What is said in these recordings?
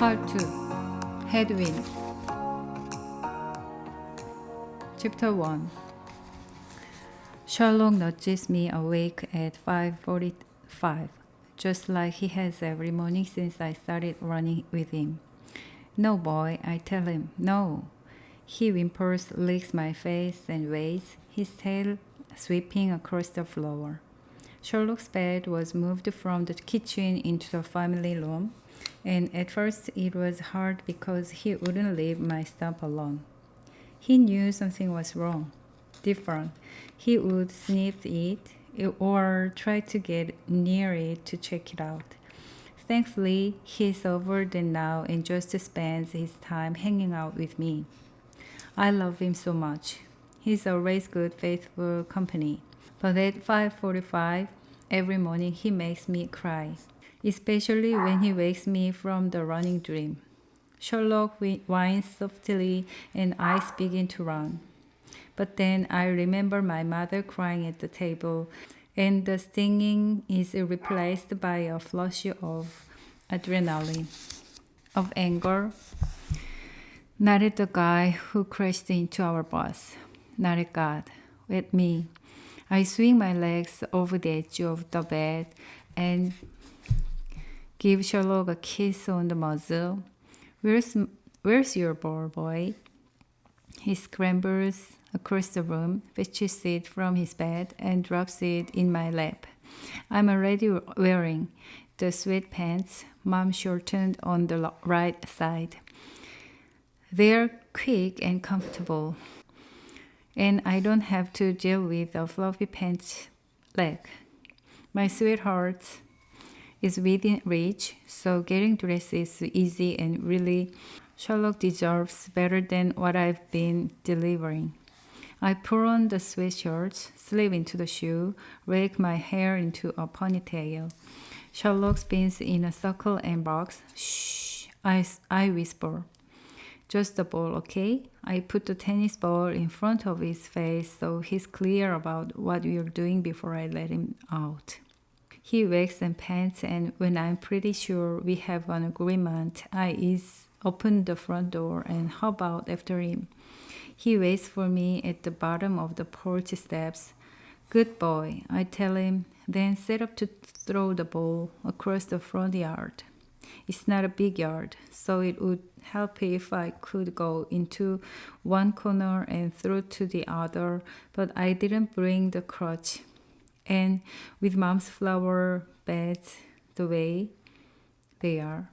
Part 2 Headwind Chapter 1 Sherlock nudges me awake at 5:45, just like he has every morning since I started running with him. No, boy, I tell him, no. He whimpers, licks my face, and waits, his tail sweeping across the floor. Sherlock's bed was moved from the kitchen into the family room, and at first it was hard because he wouldn't leave my stuff alone. He knew something was wrong, different. He would sniff it or try to get near it to check it out. Thankfully, he's over there now and just spends his time hanging out with me. I love him so much. He's always good, faithful company. But at 5:45, every morning he makes me cry, especially when he wakes me from the running dream. Sherlock whines softly and eyes begin to run. But then I remember my mother crying at the table, and the stinging is replaced by a flush of adrenaline, of anger. Not at the guy who crashed into our bus, not at God, at me. I swing my legs over the edge of the bed and give Sherlock a kiss on the muzzle. Where's your ball, boy? He scrambles across the room, fetches it from his bed, and drops it in my lap. I'm already wearing the sweatpants Mom shortened on the right side. They're quick and comfortable, and I don't have to deal with a fluffy pants leg. My sweetheart is within reach, so getting dressed is easy, and really, Sherlock deserves better than what I've been delivering. I put on the sweatshirt, slip into the shoe, rake my hair into a ponytail. Sherlock spins in a circle and barks. Shh, I whisper. Just the ball, okay? I put the tennis ball in front of his face so he's clear about what we're doing before I let him out. He wakes and pants, and when I'm pretty sure we have an agreement, I open the front door and hop out after him. He waits for me at the bottom of the porch steps. Good boy, I tell him, then set up to throw the ball across the front yard. It's not a big yard, so it would help if I could go into one corner and throw to the other, but I didn't bring the crutch. And with Mom's flower beds the way they are,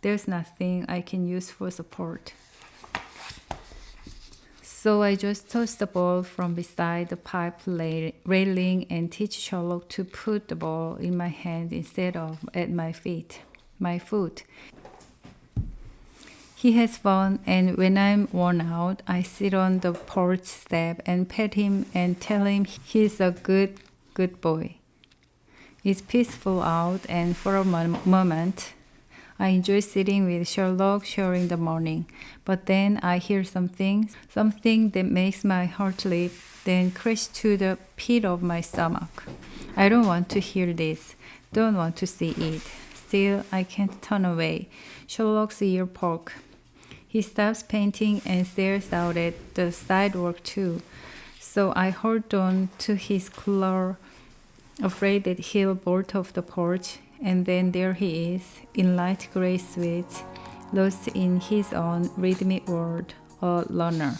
there's nothing I can use for support. So I just toss the ball from beside the pipe railing and teach Sherlock to put the ball in my hand instead of at my foot. He has fun, and when I'm worn out, I sit on the porch step and pet him and tell him he's a good boy. It's peaceful out, and for a moment, I enjoy sitting with Sherlock sharing the morning. But then I hear something that makes my heart leap, then crash to the pit of my stomach. I don't want to hear this, don't want to see it. Still, I can't turn away. Sherlock's ear poke. He stops painting and stares out at the sidewalk too. So I hold on to his collar, afraid that he'll bolt off the porch, and then there he is, in light gray suits, lost in his own rhythmic world, a learner.